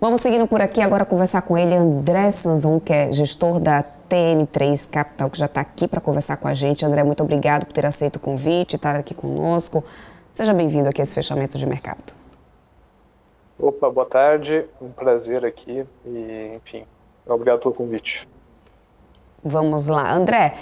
Vamos seguindo por aqui agora conversar com ele, André Sanzon, que é gestor da TM3 Capital, que já está aqui para conversar com a gente. André, muito obrigado por ter aceito o convite, estar aqui conosco. Seja bem-vindo aqui a esse fechamento de mercado. Opa, boa tarde, um prazer aqui e, enfim, obrigado pelo convite. Vamos lá, André,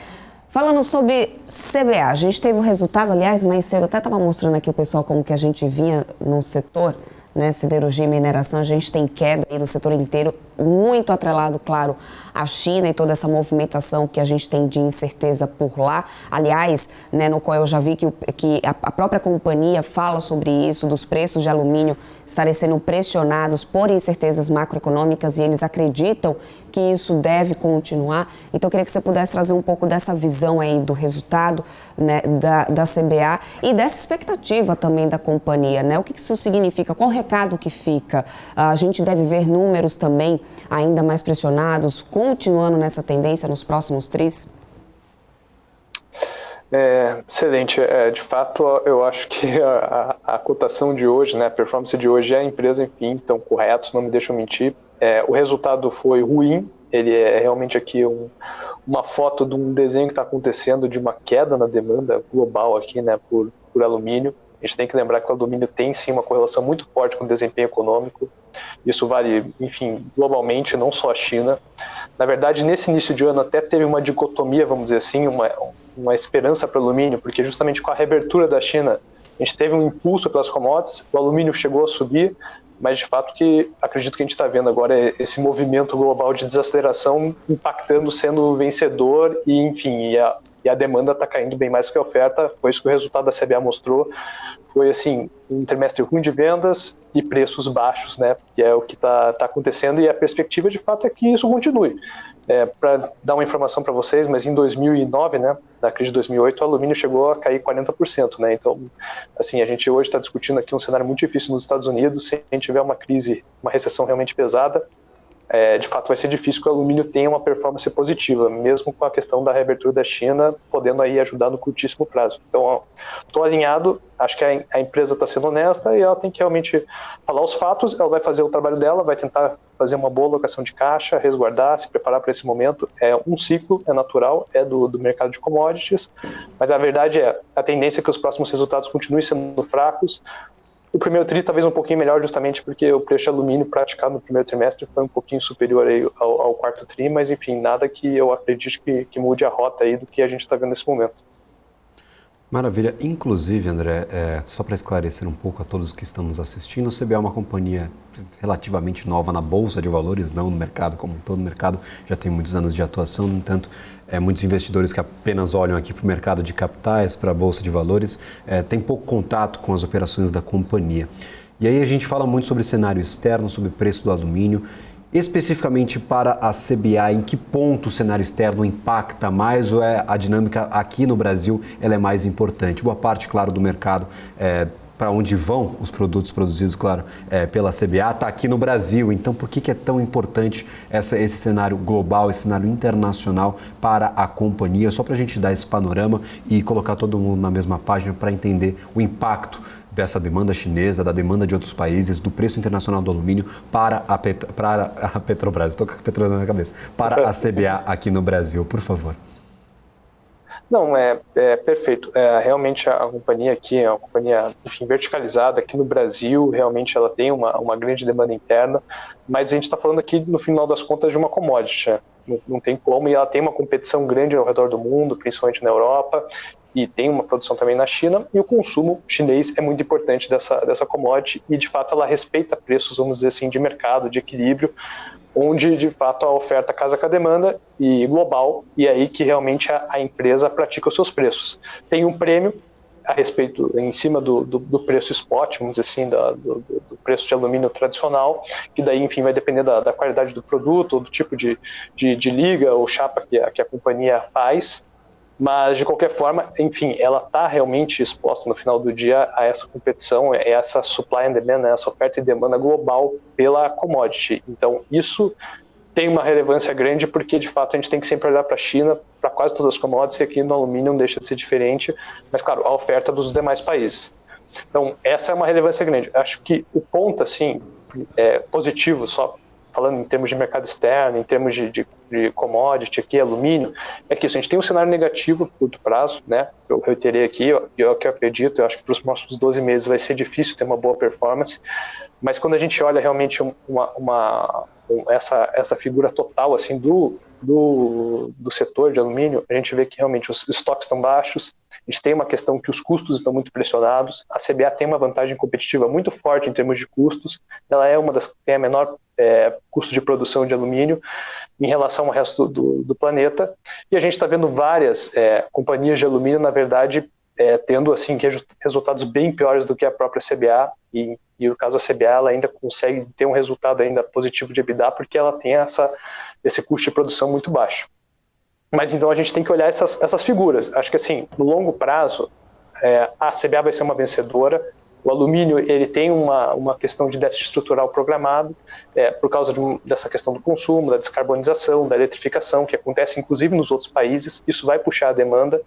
falando sobre CBA, a gente teve o resultado, aliás, mais cedo, até estava mostrando aqui o pessoal como que a gente vinha no setor, né, siderurgia e mineração, a gente tem queda aí do setor inteiro, muito atrelado, claro, à China e toda essa movimentação que a gente tem de incerteza por lá. Aliás, né, no qual eu já vi que a própria companhia fala sobre isso, dos preços de alumínio estarem sendo pressionados por incertezas macroeconômicas e eles acreditam que isso deve continuar. Então, eu queria que você pudesse trazer um pouco dessa visão aí do resultado, né, da CBA e dessa expectativa também da companhia, né? O que isso significa? Qual o recado que fica? A gente deve ver números também ainda mais pressionados, continuando nessa tendência nos próximos tris? Excelente. De fato, eu acho que a cotação de hoje, né, a performance de hoje, a empresa, enfim, estão corretos, não me deixam mentir. O resultado foi ruim, ele é realmente aqui uma foto de um desenho que está acontecendo de uma queda na demanda global aqui, né, por alumínio. A gente tem que lembrar que o alumínio tem sim uma correlação muito forte com o desempenho econômico. Isso vale, enfim, globalmente, não só a China. Na verdade, nesse início de ano até teve uma dicotomia, vamos dizer assim, uma esperança para o alumínio, porque justamente com a reabertura da China, a gente teve um impulso pelas commodities, o alumínio chegou a subir, mas de fato que acredito que a gente está vendo agora é esse movimento global de desaceleração impactando, sendo vencedor e, enfim, e a demanda está caindo bem mais do que a oferta. Foi isso que o resultado da CBA mostrou. Foi assim, um trimestre ruim de vendas e preços baixos, né? Que é o que está acontecendo, e a perspectiva de fato é que isso continue. Para dar uma informação para vocês, mas em 2009, né, na crise de 2008, o alumínio chegou a cair 40%, né? Então, assim, a gente hoje está discutindo aqui um cenário muito difícil nos Estados Unidos. Se a gente tiver uma crise, uma recessão realmente pesada, de fato vai ser difícil que o alumínio tenha uma performance positiva, mesmo com a questão da reabertura da China, podendo aí ajudar no curtíssimo prazo. Então, estou alinhado, acho que a empresa está sendo honesta e ela tem que realmente falar os fatos, ela vai fazer o trabalho dela, vai tentar fazer uma boa alocação de caixa, resguardar, se preparar para esse momento. É um ciclo, é natural, é do mercado de commodities, mas a verdade a tendência é que os próximos resultados continuem sendo fracos. O primeiro tri talvez um pouquinho melhor, justamente porque o preço de alumínio praticado no primeiro trimestre foi um pouquinho superior aí ao quarto tri, mas enfim, nada que eu acredite que mude a rota aí do que a gente está vendo nesse momento. Maravilha. Inclusive, André, só para esclarecer um pouco a todos que estão nos assistindo, o CBA é uma companhia relativamente nova na Bolsa de Valores, não no mercado como todo. O mercado já tem muitos anos de atuação, no entanto, muitos investidores que apenas olham aqui para o mercado de capitais, para a Bolsa de Valores, têm pouco contato com as operações da companhia. E aí a gente fala muito sobre cenário externo, sobre preço do alumínio. Especificamente para a CBA, em que ponto o cenário externo impacta mais ou a dinâmica aqui no Brasil ela é mais importante? Boa parte, claro, do mercado para onde vão os produtos produzidos, claro, pela CBA, está aqui no Brasil. Então, por que é tão importante esse cenário global, esse cenário internacional para a companhia? Só para a gente dar esse panorama e colocar todo mundo na mesma página para entender o impacto dessa demanda chinesa, da demanda de outros países, do preço internacional do alumínio para a Petrobras. Estou com a Petrobras na cabeça. Para a CBA aqui no Brasil, por favor. Não, perfeito. Realmente a companhia aqui é uma companhia, enfim, verticalizada aqui no Brasil. Realmente ela tem uma grande demanda interna, mas a gente está falando aqui, no final das contas, de uma commodity. Não tem como, e ela tem uma competição grande ao redor do mundo, principalmente na Europa, e tem uma produção também na China, e o consumo chinês é muito importante dessa commodity, e de fato ela respeita preços, vamos dizer assim, de mercado, de equilíbrio, onde de fato a oferta casa com a demanda e global, e é aí que realmente a empresa pratica os seus preços. Tem um prêmio a respeito, em cima do preço spot, vamos dizer assim, do preço de alumínio tradicional, que daí, enfim, vai depender da qualidade do produto, ou do tipo de liga ou chapa que a companhia faz. Mas, de qualquer forma, enfim, ela está realmente exposta no final do dia a essa competição, essa supply and demand, né, essa oferta e demanda global pela commodity. Então, isso tem uma relevância grande porque, de fato, a gente tem que sempre olhar para a China, para quase todas as commodities, e aqui no alumínio não deixa de ser diferente, mas, claro, a oferta dos demais países. Então, essa é uma relevância grande. Acho que o ponto, assim, positivo, só falando em termos de mercado externo, em termos de commodity aqui, alumínio, é que a gente tem um cenário negativo a curto prazo, né? Eu reiterei aqui, eu que acredito, eu acho que para os próximos 12 meses vai ser difícil ter uma boa performance, mas quando a gente olha realmente essa figura total assim do setor de alumínio, a gente vê que realmente os estoques estão baixos, a gente tem uma questão que os custos estão muito pressionados, a CBA tem uma vantagem competitiva muito forte em termos de custos, ela é uma das que tem a menor custo de produção de alumínio em relação ao resto do planeta, e a gente está vendo várias companhias de alumínio, na verdade, tendo assim resultados bem piores do que a própria CBA, e no caso a CBA ela ainda consegue ter um resultado ainda positivo de EBITDA, porque ela tem esse custo de produção muito baixo. Mas então a gente tem que olhar essas figuras. Acho que assim, no longo prazo, a CBA vai ser uma vencedora. O alumínio ele tem uma questão de déficit estrutural programado, por causa dessa questão do consumo, da descarbonização, da eletrificação, que acontece inclusive nos outros países. Isso vai puxar a demanda.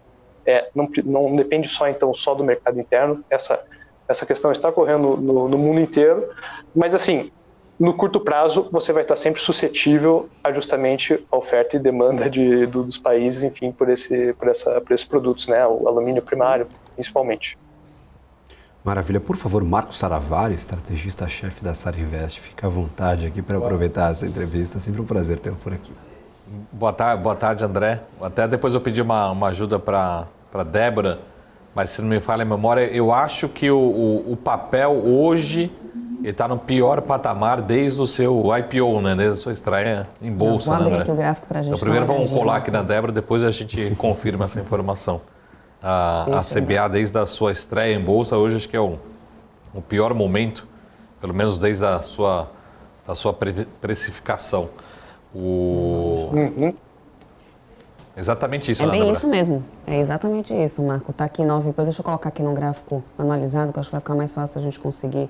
Não depende só do mercado interno. Essa questão está ocorrendo no mundo inteiro, mas assim, no curto prazo você vai estar sempre suscetível a justamente a oferta e demanda dos países, enfim, por esses produtos, né, o alumínio primário, principalmente. Maravilha. Por favor, Marco Saravari, estrategista-chefe da Sarinvest, fica à vontade aqui para aproveitar essa entrevista. Sempre um prazer tê-lo por aqui. Boa tarde, André. Até depois eu pedi uma ajuda para Débora, mas se não me falha a memória, eu acho que o papel hoje está no pior patamar desde o seu IPO, né? Desde a sua estreia em bolsa, vou né, abrir André? aqui o gráfico para a gente. Então, primeiro vamos colar aqui na Débora, depois a gente confirma essa informação. A CBA, desde a sua estreia em bolsa, hoje acho que é o pior momento, pelo menos desde a sua precificação. Exatamente isso, né, bem Débora? isso mesmo, é exatamente isso, Marco. Está aqui 9, depois deixa eu colocar aqui no gráfico anualizado, que eu acho que vai ficar mais fácil a gente conseguir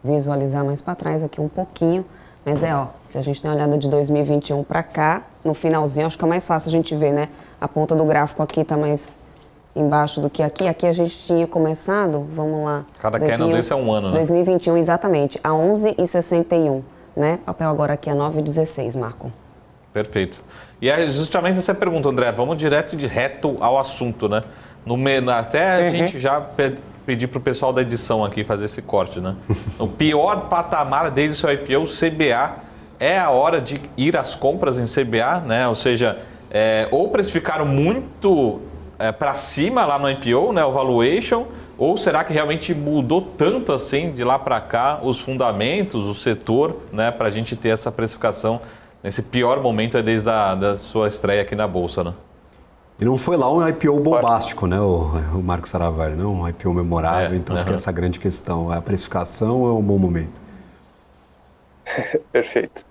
visualizar mais para trás aqui um pouquinho. Mas se a gente der uma olhada de 2021 para cá, no finalzinho, acho que é mais fácil a gente ver, né? A ponta do gráfico aqui está mais embaixo do que aqui. Aqui a gente tinha começado, vamos lá. Cada candle desse é um ano, né? 2021, exatamente, a 11,61, né? Papel agora aqui a 9,16, Marco. Perfeito. E é justamente essa pergunta, André. Vamos reto ao assunto, né? Até a gente já pedir para o pessoal da edição aqui fazer esse corte, né? O pior patamar desde o seu IPO, CBA, é a hora de ir às compras em CBA, né? Ou seja, ou precificaram muito para cima lá no IPO, né? O valuation, ou será que realmente mudou tanto assim de lá para cá os fundamentos, o setor, né? Para a gente ter essa precificação nesse pior momento desde da sua estreia aqui na Bolsa, né? E não foi lá um IPO bombástico, né, o Marco Saravari, não? Um IPO memorável, então fica essa grande questão. A precificação é um bom momento. Perfeito.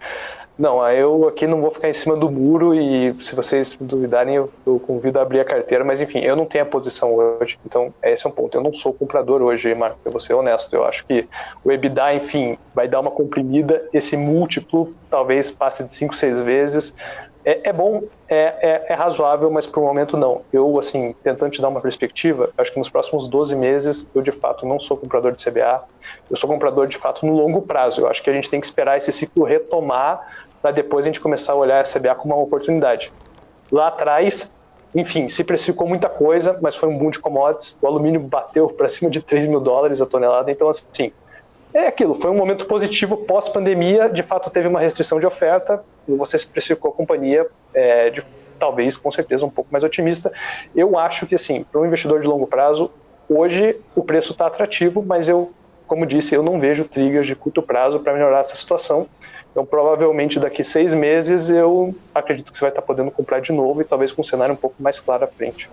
Não, eu aqui não vou ficar em cima do muro e se vocês duvidarem eu convido a abrir a carteira, mas enfim, eu não tenho a posição hoje, então esse é um ponto. Eu não sou comprador hoje, Marco, eu vou ser honesto. Eu acho que o EBITDA, enfim, vai dar uma comprimida, esse múltiplo talvez passe de 5, 6 vezes. É bom, é razoável, mas por um momento não. Eu, assim, tentando te dar uma perspectiva, acho que nos próximos 12 meses eu de fato não sou comprador de CBA, eu sou comprador de fato no longo prazo. Eu acho que a gente tem que esperar esse ciclo retomar para depois a gente começar a olhar a CBA como uma oportunidade. Lá atrás, enfim, se precificou muita coisa, mas foi um boom de commodities, o alumínio bateu para cima de $3.000 a tonelada, então assim, é aquilo, foi um momento positivo pós-pandemia, de fato teve uma restrição de oferta, e você se precificou a companhia, talvez, com certeza, um pouco mais otimista. Eu acho que, assim, para um investidor de longo prazo, hoje o preço está atrativo, mas eu, como disse, eu não vejo triggers de curto prazo para melhorar essa situação. Então, provavelmente, daqui 6 meses, eu acredito que você vai estar podendo comprar de novo e talvez com um cenário um pouco mais claro à frente.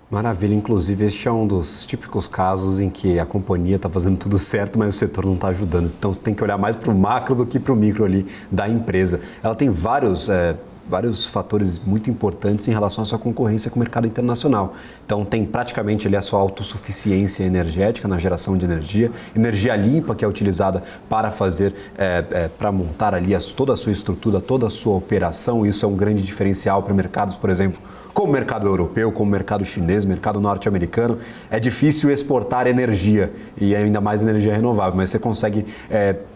Maravilha. Inclusive, este é um dos típicos casos em que a companhia está fazendo tudo certo, mas o setor não está ajudando. Então, você tem que olhar mais para o macro do que para o micro ali da empresa. Ela tem vários fatores muito importantes em relação à sua concorrência com o mercado internacional. Então, tem praticamente ali a sua autossuficiência energética na geração de energia limpa que é utilizada para fazer, para montar ali toda a sua estrutura, toda a sua operação. Isso é um grande diferencial para mercados, por exemplo, como o mercado europeu, como o mercado chinês, mercado norte-americano, é difícil exportar energia, e ainda mais energia renovável, mas você consegue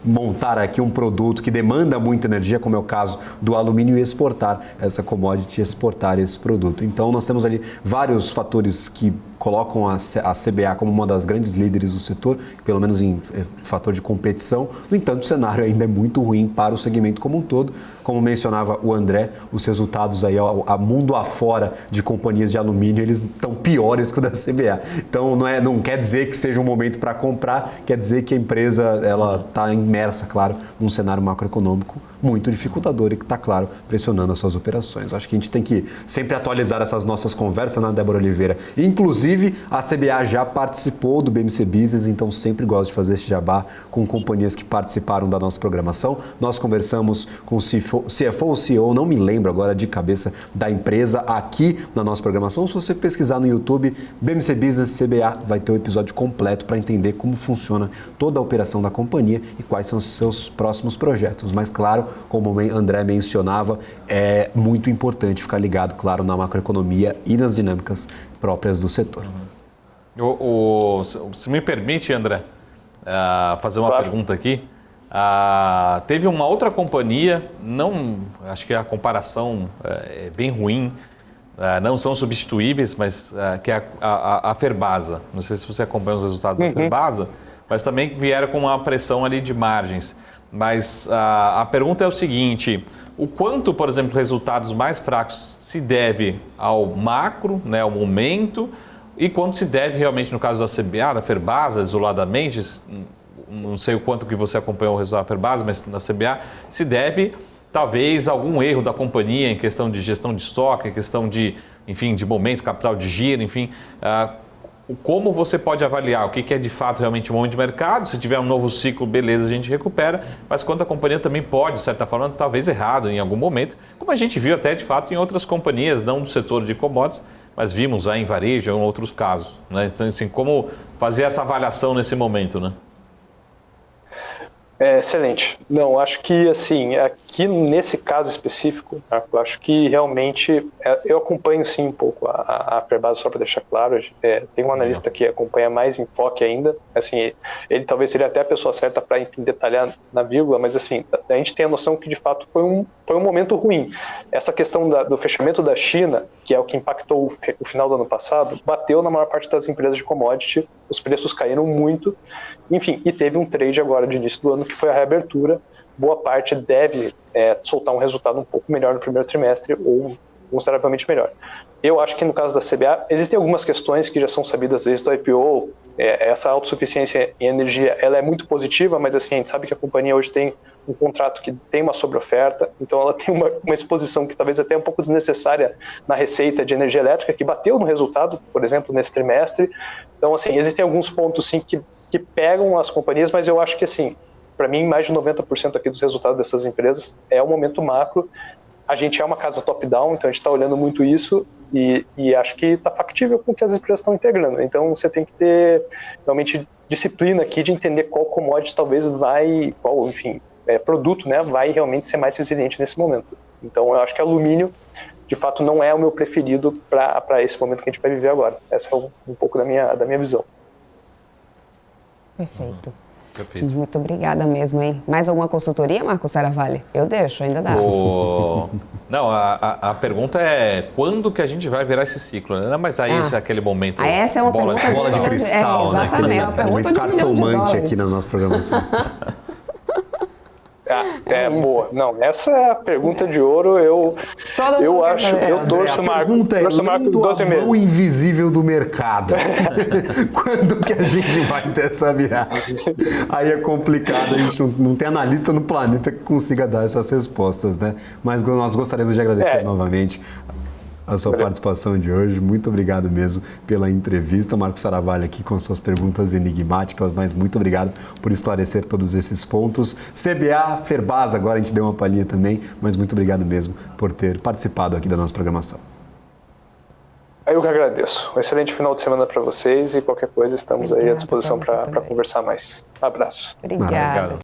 montar aqui um produto que demanda muita energia, como é o caso do alumínio, e exportar essa commodity, exportar esse produto. Então nós temos ali vários fatores que colocam a CBA como uma das grandes líderes do setor, pelo menos em fator de competição. No entanto, o cenário ainda é muito ruim para o segmento como um todo. Como mencionava o André, os resultados aí a mundo afora de companhias de alumínio, eles estão piores que o da CBA. Então não quer dizer que seja um momento para comprar, quer dizer que a empresa está imersa, claro, num cenário macroeconômico muito dificultador e que está, claro, pressionando as suas operações. Acho que a gente tem que sempre atualizar essas nossas conversas, né, Débora Oliveira? Inclusive, a CBA já participou do BMC Business, então sempre gosto de fazer esse jabá com companhias que participaram da nossa programação. Nós conversamos com o CFO ou CEO, não me lembro agora de cabeça, da empresa aqui na nossa programação. Se você pesquisar no YouTube, BMC Business CBA, vai ter o episódio completo para entender como funciona toda a operação da companhia e quais são os seus próximos projetos. Mas, claro, como o André mencionava, é muito importante ficar ligado, claro, na macroeconomia e nas dinâmicas próprias do setor. Se me permite, André, fazer uma Claro. pergunta aqui. Teve uma outra companhia, acho que a comparação é bem ruim, não são substituíveis, mas que é a Ferbasa. Não sei se você acompanha os resultados da Ferbasa, mas também vieram com uma pressão ali de margens. Mas a pergunta é o seguinte: o quanto, por exemplo, resultados mais fracos se deve ao macro, né, ao momento, e quanto se deve realmente, no caso da CBA, da Ferbasa, isoladamente, não sei o quanto que você acompanhou o resultado da Ferbasa, mas na CBA, se deve talvez algum erro da companhia em questão de gestão de estoque, em questão de, enfim, de momento, capital de giro, enfim. Como você pode avaliar o que é de fato realmente um momento de mercado? Se tiver um novo ciclo, beleza, a gente recupera, mas quanto a companhia também pode, de certa forma, talvez errado em algum momento, como a gente viu até de fato em outras companhias, não do setor de commodities, mas vimos em varejo em outros casos, né? Então, assim, como fazer essa avaliação nesse momento, né? Excelente. Não, acho que assim, aqui nesse caso específico, eu acho que realmente eu acompanho sim um pouco a Ferbasa, só para deixar claro. Tem um analista que acompanha mais em foco ainda. Assim, ele talvez seria até a pessoa certa para detalhar na vírgula, mas assim, a gente tem a noção que de fato foi um momento ruim. Essa questão do fechamento da China, que é o que impactou o final do ano passado, bateu na maior parte das empresas de commodity, os preços caíram muito. Enfim, e teve um trade agora de início do ano que foi a reabertura. Boa parte deve soltar um resultado um pouco melhor no primeiro trimestre ou consideravelmente melhor. Eu acho que no caso da CBA, existem algumas questões que já são sabidas desde o IPO. Essa autossuficiência em energia ela é muito positiva, mas assim, a gente sabe que a companhia hoje tem um contrato que tem uma sobreoferta, então ela tem uma exposição que talvez até é um pouco desnecessária na receita de energia elétrica, que bateu no resultado, por exemplo, nesse trimestre. Então, assim, existem alguns pontos sim que pegam as companhias, mas eu acho que, assim, para mim, mais de 90% aqui dos resultados dessas empresas é o momento macro. A gente é uma casa top-down, então a gente está olhando muito isso e acho que está factível com o que as empresas estão integrando. Então, você tem que ter, realmente, disciplina aqui de entender qual commodity talvez produto, né, vai realmente ser mais resiliente nesse momento. Então, eu acho que alumínio, de fato, não é o meu preferido para esse momento que a gente vai viver agora. Essa é um pouco da minha visão. Perfeito. Perfeito. Muito obrigada mesmo, hein? Mais alguma consultoria, Marco Saravalli? Eu deixo, ainda dá. Não, a pergunta é quando que a gente vai virar esse ciclo, né? Mas aí esse é aquele momento... Essa é uma bola de cristal, né? Exatamente, uma pergunta Muito de $1 milhão. cartomante aqui na nossa programação. Boa. Não, essa é a pergunta de ouro. Eu torço, Marco. Torço, Marco, 12 a meses. mão invisível do mercado. Quando que a gente vai ter essa virada? Aí é complicado, a gente não tem analista no planeta que consiga dar essas respostas, né? Mas nós gostaríamos de agradecer novamente a sua participação de hoje. Muito obrigado mesmo pela entrevista. Marco Saravalli aqui com as suas perguntas enigmáticas, mas muito obrigado por esclarecer todos esses pontos. CBA, Ferbasa, agora a gente deu uma palhinha também, mas muito obrigado mesmo por ter participado aqui da nossa programação. Eu que agradeço. Um excelente final de semana para vocês e qualquer coisa estamos aí à disposição para conversar mais. Abraço. Obrigada.